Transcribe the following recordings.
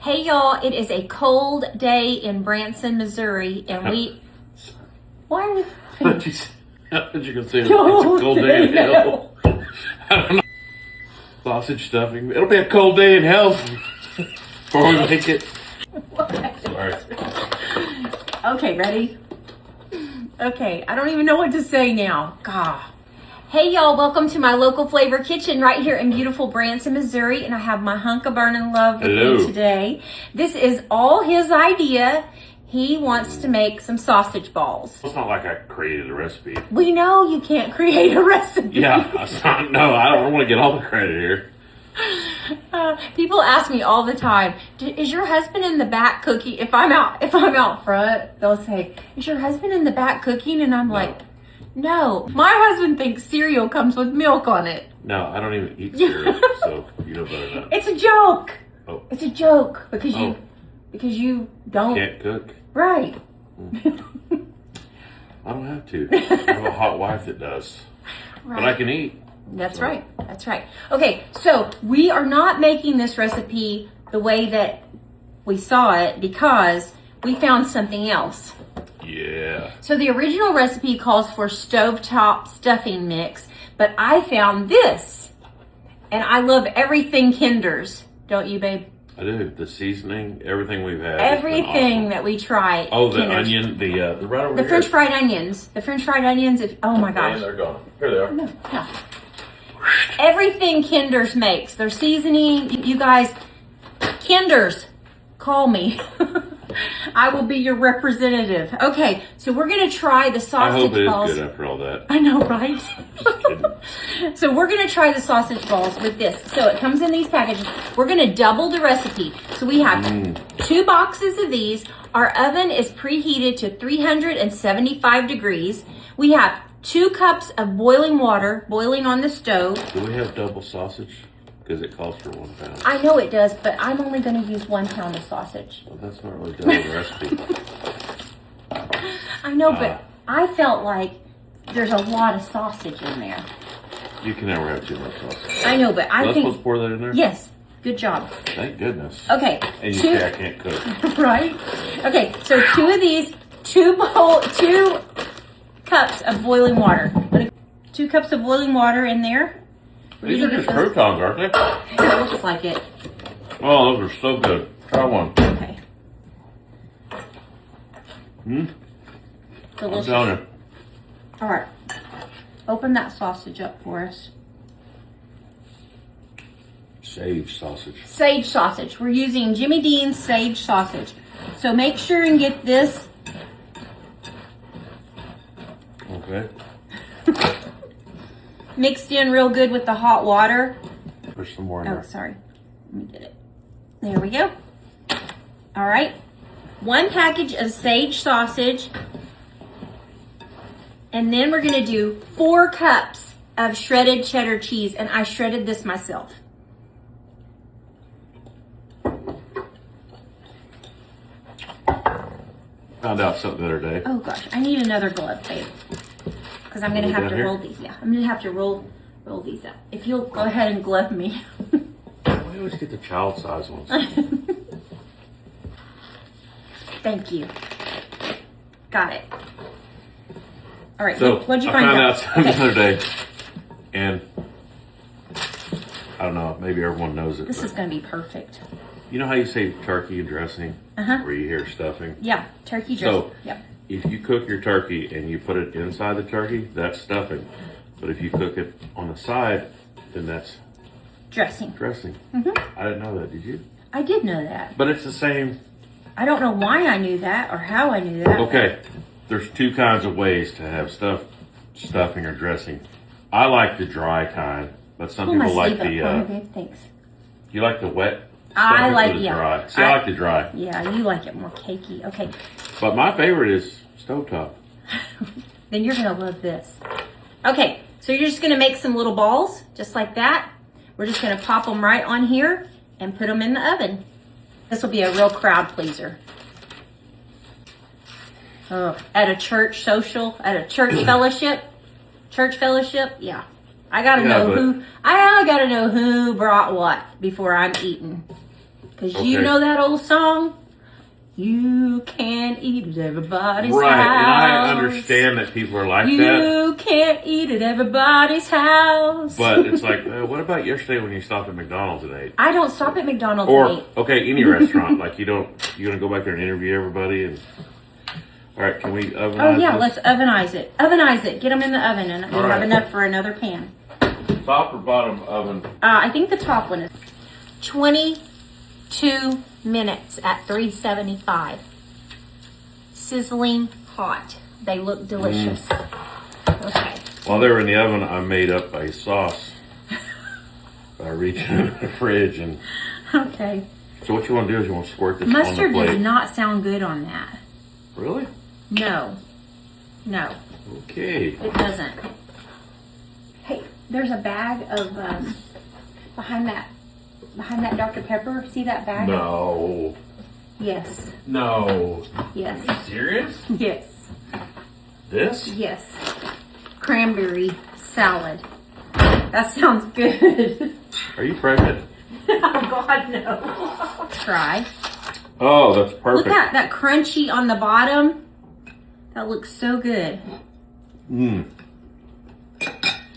Hey y'all, it is a cold day in Branson, Missouri, and we... Why are we... What you consider it's a cold day in hell? I don't know. Sausage stuffing. It'll be a cold day in hell before we make it. Sorry. Okay, ready? Okay, I don't even know what to say now. God. Hey y'all, welcome to my local flavor kitchen right here in beautiful Branson, Missouri, and I have my hunk of burning love with me today. This is all his idea. He wants to make some sausage balls. It's not like I created a recipe. We know you can't create a recipe. Yeah, no, I don't want to get all the credit here. People ask me all the time, is your husband in the back cooking? If I'm out front, they'll say, is your husband in the back cooking? And I'm like, no. My husband thinks cereal comes with milk on it. No, I don't even eat cereal, so you know better than that. It's a joke. Oh. It's a joke because you don't. Can't cook. Right. I don't have to. I have a hot wife that does. Right. But I can eat. That's right. That's right. Okay, so we are not making this recipe the way that we saw it because we found something else. Yeah. So the original recipe calls for stovetop stuffing mix, but I found this. And I love everything Kinder's. Don't you, babe? I do. The seasoning, everything we've had. Everything awesome. that we try. Oh, the Kinder's. onion, the right over The here. French fried onions. The French fried onions. Oh my gosh. And they're gone. Here they are. No. Everything Kinder's makes. Their seasoning. You guys, Kinder's, call me. I will be your representative. Okay, so we're going to try the sausage balls. I hope it is good after all that. I know, right? Just kidding. So we're going to try the sausage balls with this. So it comes in these packages. We're going to double the recipe. So we have 2 boxes of these. Our oven is preheated to 375 degrees. We have 2 cups of boiling water boiling on the stove. Do we have double sausage? Because it calls for 1 pound. I know it does, but I'm only going to use 1 pound of sausage. Well, that's not really double the recipe. I know, but I felt like there's a lot of sausage in there. You can never have too much sausage. I know, but I Let's think... supposed to pour that in there? Yes. Good job. Thank goodness. Okay. And you say I can't cook. Right? Okay, so 2 of these, 2 cups of boiling water. 2 cups of boiling water in there. These are just croutons, aren't they? It looks like it. Oh, those are so good. Try one. Okay. I'm Delicious. telling you. All right. Open that sausage up for us. Sage sausage. Sage sausage. We're using Jimmy Dean's sage sausage. So make sure and get this. Okay. Mixed in real good with the hot water. Push some more in Oh, there. sorry. Let me get it. There we go. All right. 1 package of sage sausage. And then we're going to do 4 cups of shredded cheddar cheese. And I shredded this myself. Found out something the other day. Oh, gosh. I need another glove, babe. Because I'm going to have to roll these. Yeah, I'm going to have to roll these up. If you'll go ahead and glove me. We always get the child size ones. Thank you. Got it. All right. So What'd you find I found out? out something the other day, and I don't know. Maybe everyone knows it. This is going to be perfect. You know how you say turkey and dressing, where you hear stuffing. Yeah, turkey dressing. So Yep. if you cook your turkey and you put it inside the turkey, that's stuffing. But if you cook it on the side, then that's Dressing. dressing. I didn't know that. Did you? I did know that. But it's the same. I don't know why I knew that or how I knew that. Okay, there's 2 kinds of ways to have stuffing or dressing. I like the dry kind, but some Pull my people like sleeve up the. for me, babe. Thanks. You like the wet? I stuffing like or the yeah. dry? See, I like the dry. Yeah, you like it more cakey. Okay, But my favorite is stovetop. then you're gonna love this. Okay, so you're just gonna make some little balls, just like that. We're just gonna pop them right on here and put them in the oven. This will be a real crowd pleaser. At a church social, at a church fellowship. Yeah. I gotta know who. I gotta know who brought what before I'm eating. Because Okay. you know that old song? You can't eat at everybody's Right, house. and I understand that people are like that. You can't eat at everybody's house. But it's like, what about yesterday when you stopped at McDonald's and ate? I don't stop at McDonald's Or, and eat. okay, any restaurant. Like, you're going to go back there and interview everybody. And all right, can we ovenize Oh, yeah, this? let's ovenize it. Ovenize it. Get them in the oven, and you All right. have enough for another pan. Top or bottom oven? I think the top one is 22 minutes at 375. Sizzling hot. They look delicious. Okay. While they were in the oven, I made up a sauce by reaching in the fridge. And Okay. so what you want to do is you want to squirt this on Mustard the plate. does not sound good on that. Really? No. No, Okay. it doesn't. Hey, there's a bag of behind that Dr. Pepper. See that bag? No. Yes. No. Yes. Serious? Yes. This? Yes. Cranberry salad. That sounds good. Are you pregnant? Oh God, no. Try. Oh, that's perfect. Look at that crunchy on the bottom. That looks so good. Mmm.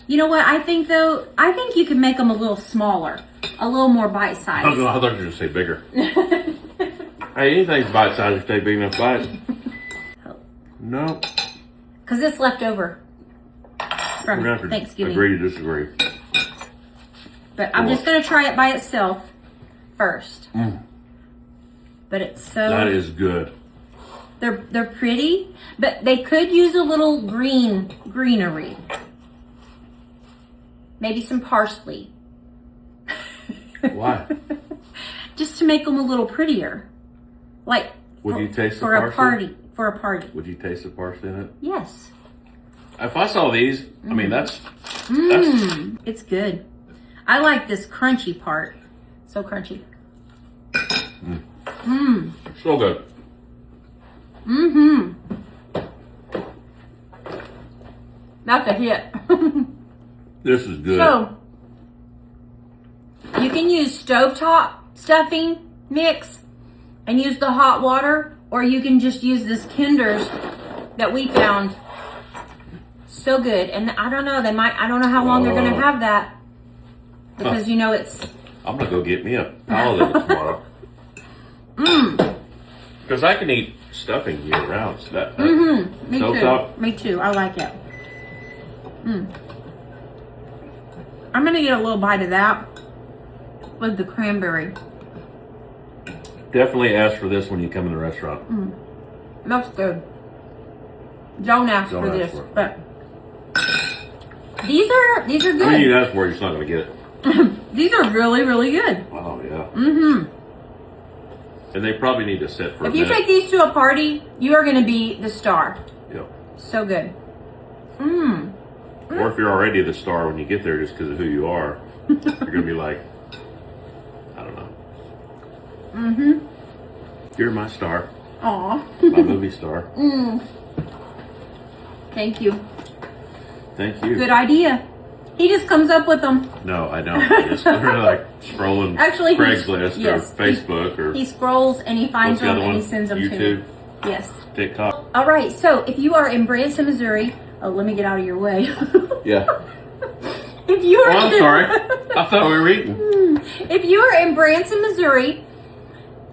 You know what I think though? I think you could make them a little smaller, a little more bite I sized. thought you were going to say bigger. Hey, anything's bite size if they big enough bite. No. Because it's left over We're from going to have to Thanksgiving. agree to disagree. But I'm just going to try it by itself first. Mm. But it's so That is good. they're pretty, but they could use a little greenery. Maybe some parsley. Why? Just to make them a little prettier. Like Would you taste the for a parsley? party. Would you taste the parsley in it? Yes. If I saw these, I mean, that's It's good. I like this crunchy part. So crunchy. so good. That's a hit. This is good. So, you can use stovetop stuffing mix and use the hot water, or you can just use this Kinder's that we found. So good. And I don't know, I don't know how long they're going to have that. Because, you know, it's... I'm going to go get me a pallet of it tomorrow. Because I can eat stuffing year round. So that, Me stovetop. too. Me too. I like it. I'm going to get a little bite of that with the cranberry. Definitely ask for this when you come in the restaurant. That's good. Don't ask Don't for ask this, for it. but these are good. I mean, you ask for it, you're just not going to get it. These are really, really good. Oh, yeah. And they probably need to sit for a If you minute. take these to a party, you are going to be the star. Yep. So good. Or if you're already the star when you get there just because of who you are, you're going to be like, I don't know. You're my star. Aw. My movie star. Thank you. Thank you. Good idea. He just comes up with them. No, I don't. I just literally like scrolling Actually, Craigslist yes, or Facebook or He scrolls and he finds what's the them other and one? he sends them to YouTube, me. Yes. TikTok. All right. So if you are in Branson, Missouri, oh, let me get out of your way. Yeah. If you are, Oh, I'm sorry. I thought we were eating. If you are in Branson, Missouri,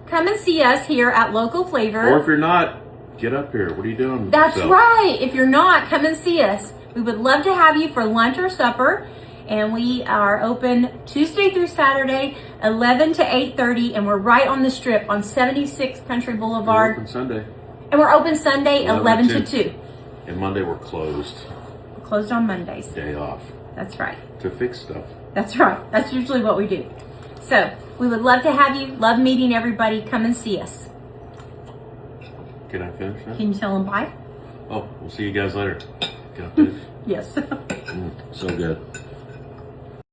come and see us here at Local Flavor. Or if you're not, get up here. What are you doing? with That's yourself? right. If you're not, come and see us. We would love to have you for lunch or supper. And we are open Tuesday through Saturday, 11 to 8:30. And we're right on the strip on 76 Country We're Boulevard. open Sunday. And we're open Sunday, 11 to 2. And Monday we're closed. We're closed on Mondays. Day off That's right. to fix stuff. That's right. That's usually what we do. So we would love to have you. Love meeting everybody. Come and see us. Can I finish now? Can you tell them bye? Oh, we'll see you guys later. Can I finish? Yes. So good.